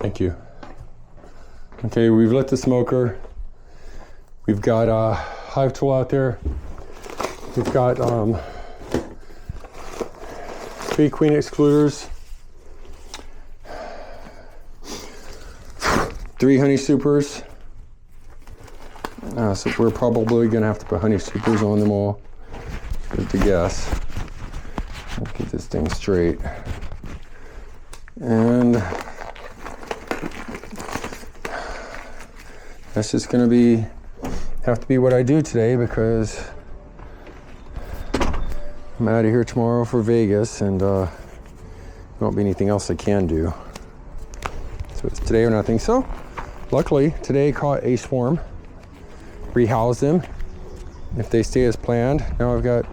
Thank you. Okay, we've lit the smoker. We've got a hive tool out there. We've got 3 queen excluders, 3 honey supers. So we're probably gonna have to put honey supers on them all. Good to guess. Let's get this thing straight. And that's just gonna have to be what I do today, because I'm out of here tomorrow for Vegas, and there won't be anything else I can do. So it's today or nothing. So luckily today caught a swarm, rehoused them. If they stay as planned, now I've got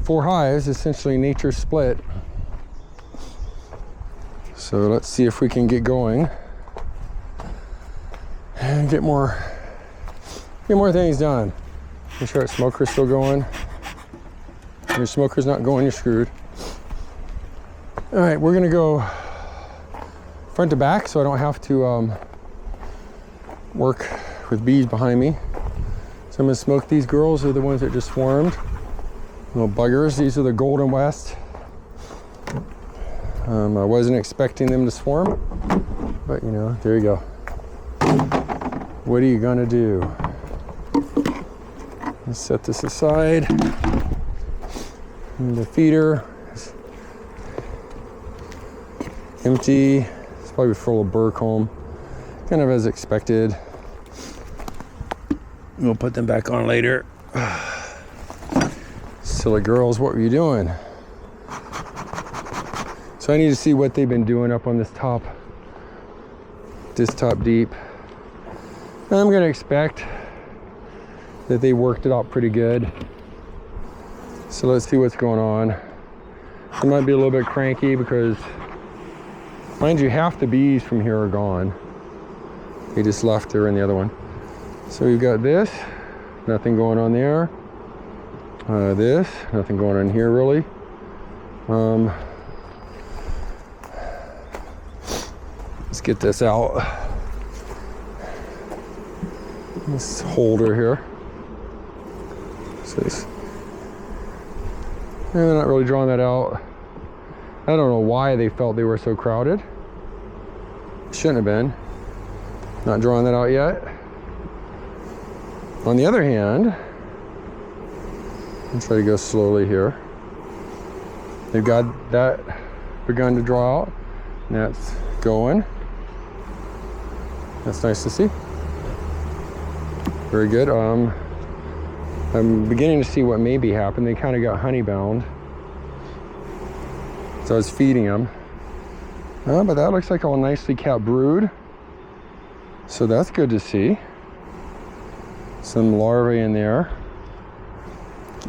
4 hives, essentially nature split. So let's see if we can get going and get more things done. Make sure our smoker's still going. If your smoker's not going, you're screwed. All right, we're gonna go front to back so I don't have to work with bees behind me. So I'm gonna smoke these girls. They're the ones that just swarmed. Little buggers. These are the Golden West. I wasn't expecting them to swarm, but you know, there you go. What are you gonna do? Let's set this aside. And the feeder is empty. It's probably full of burr comb, kind of as expected. We'll put them back on later. Silly girls, what were you doing? So I need to see what they've been doing up on this top deep. I'm gonna expect that they worked it out pretty good. So let's see what's going on. They might be a little bit cranky because, mind you, half the bees from here are gone. They just left, they're in the other one. So we've got this, nothing going on there. This, nothing going on here really. Let's get this out. This holder here. They're not really drawing that out. I don't know why they felt they were so crowded. Shouldn't have been. Not drawing that out yet. On the other hand, I'll try to go slowly here. They've got that begun to draw out, and that's going. That's nice to see. Very good. I'm beginning to see what maybe happened. They kind of got honey bound. So I was feeding them. But that looks like a nicely kept brood. So that's good to see. Some larvae in there.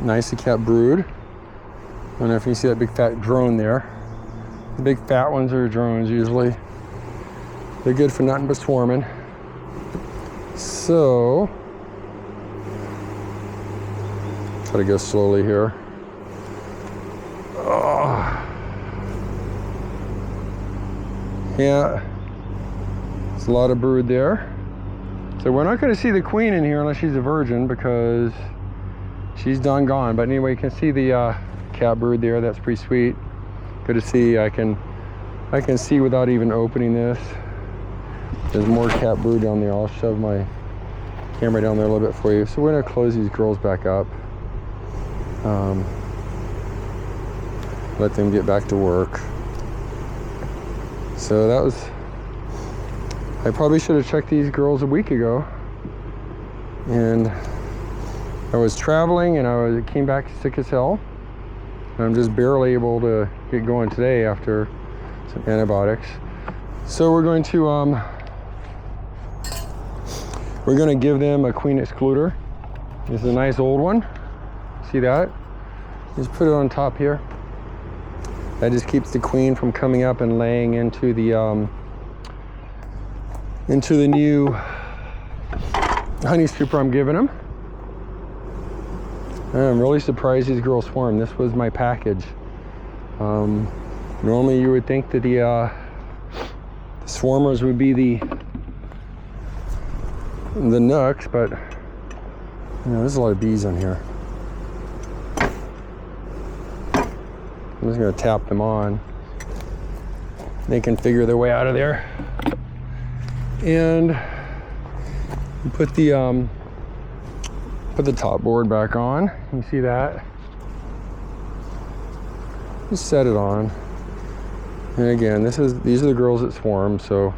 Nicely kept brood. I don't know if you see that big fat drone there. The big fat ones are drones usually. They're good for nothing but swarming. So, try to go slowly here. Oh. Yeah, there's a lot of brood there. So we're not going to see the queen in here unless she's a virgin, because she's done gone. But anyway, you can see the cat brood there. That's pretty sweet. Good to see. I can see without even opening this. There's more cat brood down there. I'll shove my camera down there a little bit for you. So we're going to close these girls back up. Let them get back to work. So that was, I probably should have checked these girls a week ago. And I was traveling and I came back sick as hell. I'm just barely able to get going today after some antibiotics. So we're going to give them a queen excluder. This is a nice old one. See that? Just put it on top here. That just keeps the queen from coming up and laying into the new honey super I'm giving them. I'm really surprised these girls swarmed. This was my package. Normally you would think that the Swarmers would be the nooks, but you know, there's a lot of bees on here. I'm just gonna tap them on. They can figure their way out of there. And put the top board back on. You see that? Just set it on. And again, these are the girls that swarm, so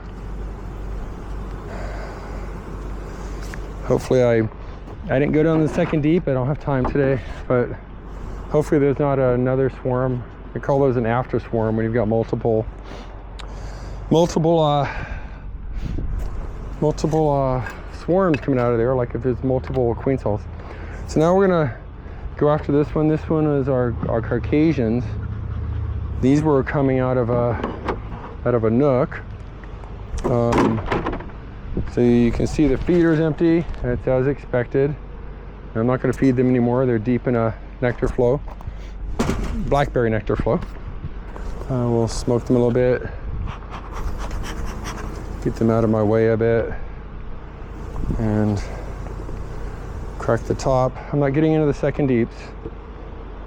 hopefully I didn't go down the second deep. I don't have time today, but hopefully there's not another swarm. I call those an after swarm when you've got multiple swarms coming out of there, like if there's multiple queen cells. So now we're gonna go after this one. This one is our Caucasians. These were coming out of a nook. So you can see the feeder's empty. It's as expected. I'm not going to feed them anymore. They're deep in a nectar flow, blackberry nectar flow. We'll smoke them a little bit, get them out of my way a bit, and crack the top. I'm not getting into the second deeps.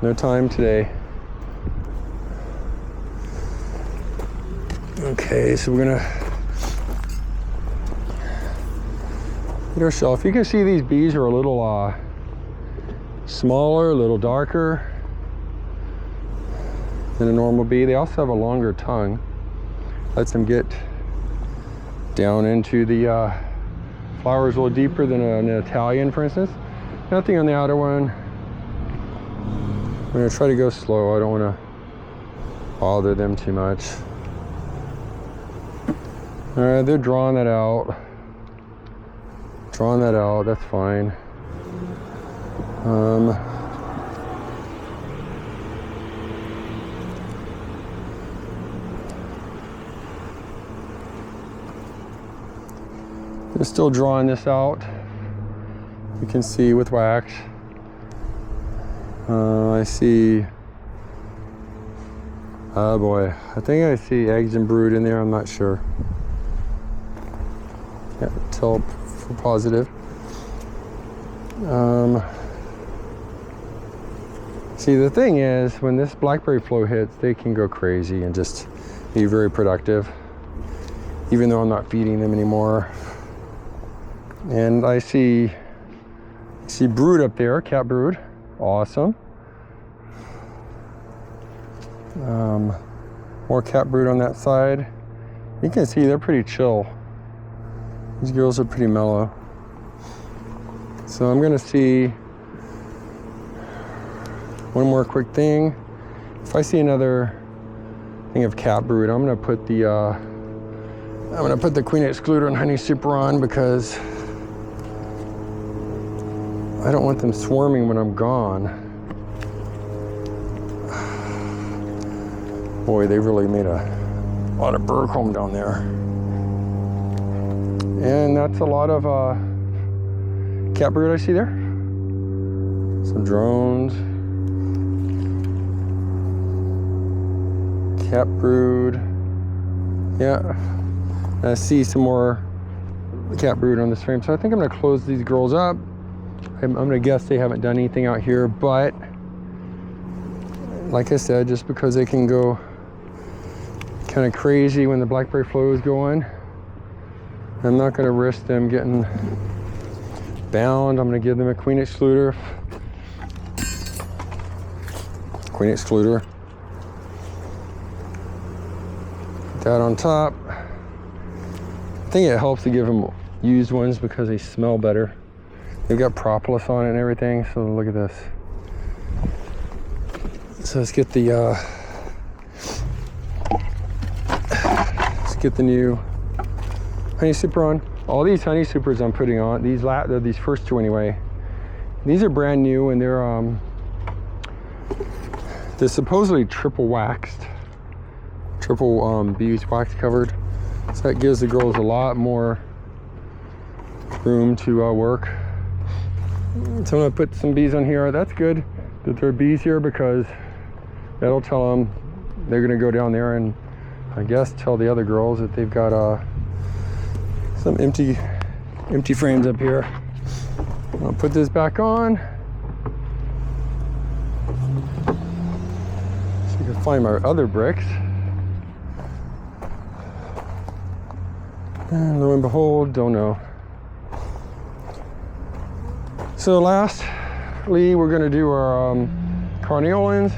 No time today. Okay, so we're gonna get our shelf. You can see these bees are a little smaller, a little darker than a normal bee. They also have a longer tongue. Lets them get down into the flowers a little deeper than an Italian, for instance. Nothing on the outer one. I'm gonna try to go slow. I don't wanna bother them too much. All right, they're drawing that out. Drawing that out, that's fine. They're still drawing this out. You can see with wax. I see, oh boy, I think I see eggs and brood in there, I'm not sure. Can't tell for positive. See, the thing is, when this blackberry flow hits, they can go crazy and just be very productive, even though I'm not feeding them anymore. And I see brood up there, cat brood, awesome. More cat brood on that side. You can see they're pretty chill. These girls are pretty mellow. So I'm gonna see one more quick thing. If I see another thing of cat brood, I'm gonna put the queen excluder and honey super on, because I don't want them swarming when I'm gone. Boy, they really made a lot of burr comb down there. And that's a lot of cat brood I see there. Some drones. Cat brood. Yeah. And I see some more cat brood on this frame. So I think I'm gonna close these girls up. I'm gonna guess they haven't done anything out here, but like I said, just because they can go kind of crazy when the blackberry flow is going, I'm not gonna risk them getting bound. I'm gonna give them a queen excluder. Queen excluder. Put that on top. I think it helps to give them used ones because they smell better. They've got propolis on it and everything, so look at this. So let's get the new honey super on. All these honey supers I'm putting on, these first two anyway, these are brand new, and they're supposedly triple waxed, bees wax covered. So that gives the girls a lot more room to work. So I'm gonna put some bees on here. That's good that there are bees here, because that'll tell them they're gonna go down there and I guess, tell the other girls that they've got some empty frames up here. I'll put this back on. So you can find my other bricks. And lo and behold, don't know. So lastly, we're gonna do our carniolan's.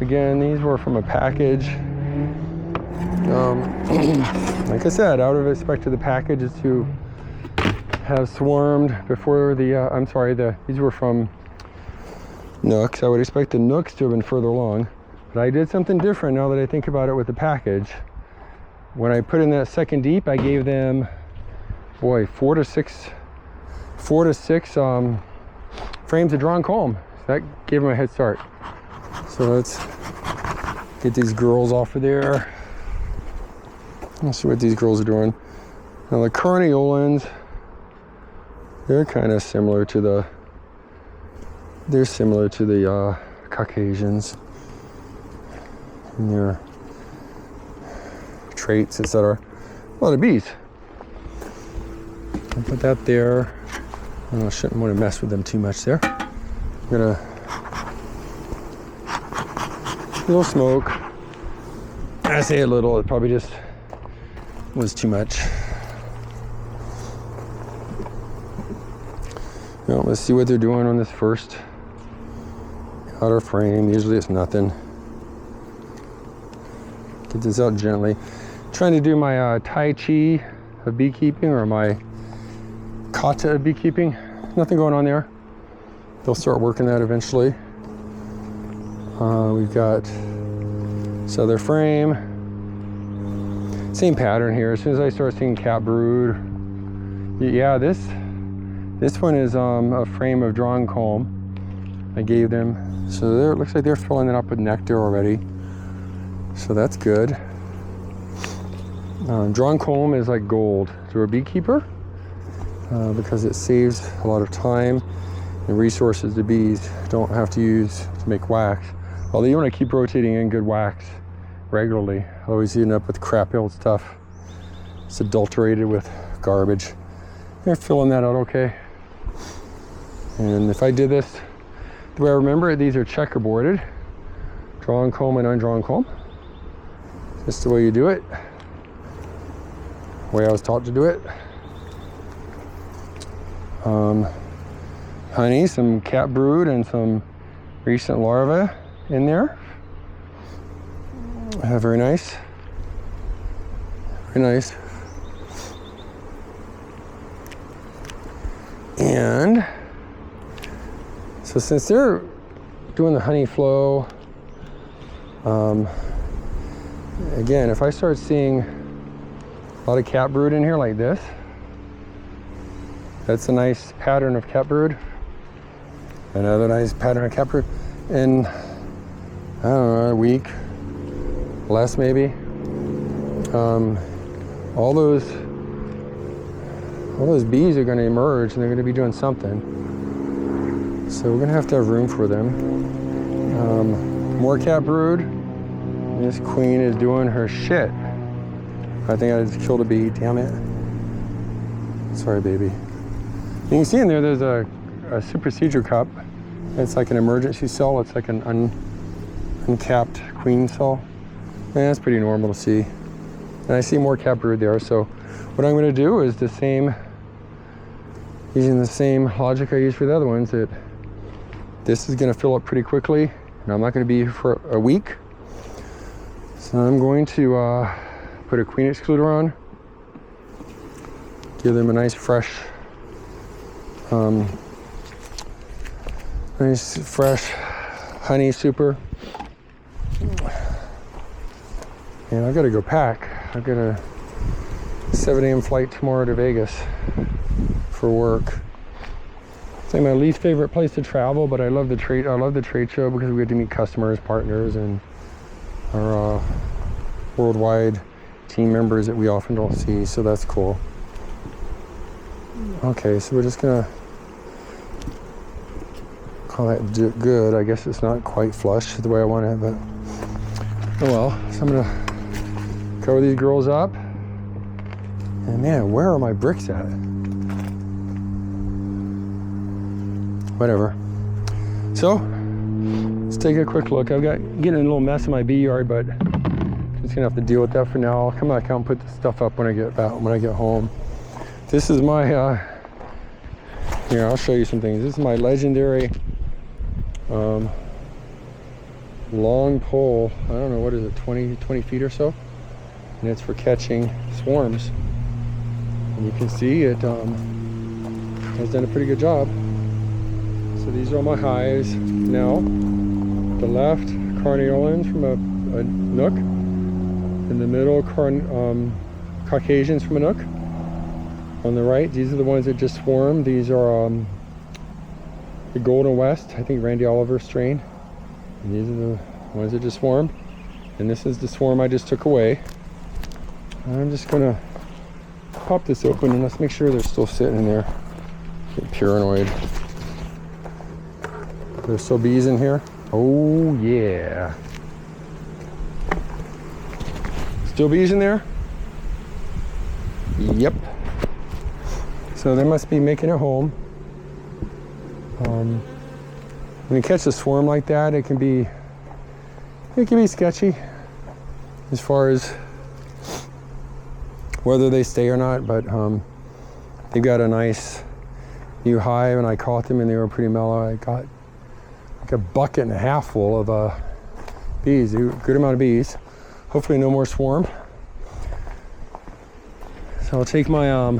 Again, these were from a package. Like I said, I would have expected the packages to have swarmed before the, these were from Nooks. I would expect the Nooks to have been further along. But I did something different now that I think about it with the package. When I put in that second deep, I gave them, boy, 4 to 6 frames of drawn comb. That gave them a head start. So let's get these girls off of there. Let's see what these girls are doing. Now the carniolan's, they're kind of similar to the, Caucasians in their traits, etc. A lot of bees. I'll put that there. I shouldn't want to mess with them too much there. I'm gonna, a little smoke. I say a little, it probably just was too much. Now, let's see what they're doing on this first outer frame. Usually it's nothing. Get this out gently. Trying to do my Tai Chi of beekeeping, or my Kata of beekeeping. Nothing going on there. They'll start working that eventually. We've got this other frame. Same pattern here. As soon as I start seeing cat brood, yeah, this one is a frame of drawn comb I gave them. So there, it looks like they're filling it up with nectar already. So that's good. Drawn comb is like gold to a beekeeper because it saves a lot of time and resources the bees don't have to use to make wax. Although you want to keep rotating in good wax regularly. Otherwise you end up with crappy old stuff. It's adulterated with garbage. They're filling that out okay. And if I did this the way I remember it, these are checkerboarded. Drawn comb and undrawn comb. Just the way you do it. The way I was taught to do it. Honey, some cat brood and some recent larvae in there. Very nice. Very nice. And so since they're doing the honey flow, again, if I start seeing a lot of cat brood in here like this, that's a nice pattern of cat brood. Another nice pattern of cat brood. And I don't know, a week, less maybe. All those bees are going to emerge and they're going to be doing something. So we're going to have room for them. More cat brood. This queen is doing her shit. I think I just killed a bee, damn it. Sorry, baby. You can see in there, there's a supersedure cup. It's like an emergency cell. It's like an uncapped queen cell. And that's pretty normal to see. And I see more cat brood there. So what I'm going to do is using the same logic I used for the other ones, that this is going to fill up pretty quickly. And I'm not going to be here for a week. So I'm going to put a queen excluder on. Give them a nice fresh honey super. And I gotta go pack. I've got a 7 a.m. flight tomorrow to Vegas for work. It's like my least favorite place to travel, but I love the trade show because we get to meet customers, partners, and our worldwide team members that we often don't see, so that's cool. Okay, so we're just gonna call that good. I guess it's not quite flush the way I want it, but oh well. So I'm gonna cover these girls up. And man, where are my bricks at? Whatever. So, let's take a quick look. I've got getting a little mess in my bee yard, but I'm just gonna have to deal with that for now. I'll come back out and put the stuff up when I get home. This is my here, I'll show you some things. This is my legendary long pole. I don't know, what is it, 20 feet or so? And it's for catching swarms. And you can see it has done a pretty good job. So these are all my hives. Now, the left, Carniolans from a nook. In the middle, Caucasians from a nook. On the right, these are the ones that just swarmed. These are the Golden West, I think Randy Oliver strain. And these are the ones that just swarmed. And this is the swarm I just took away. I'm just gonna pop this open and let's make sure they're still sitting in there. Get paranoid. There's still bees in here. Oh yeah. Still bees in there? Yep. So they must be making it home. When you catch a swarm like that, it can be sketchy as far as whether they stay or not, but they've got a nice new hive, and I caught them and they were pretty mellow. I got like a bucket and a half full of bees, a good amount of bees. Hopefully no more swarm. So I'll take my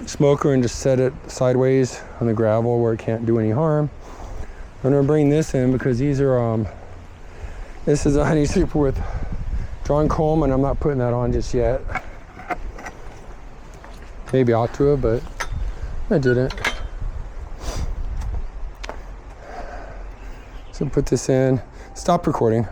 smoker and just set it sideways on the gravel where it can't do any harm. I'm gonna bring this in because these are this is a honey super with drawn comb, and I'm not putting that on just yet. Maybe I ought to have, but I didn't. So put this in. Stop recording.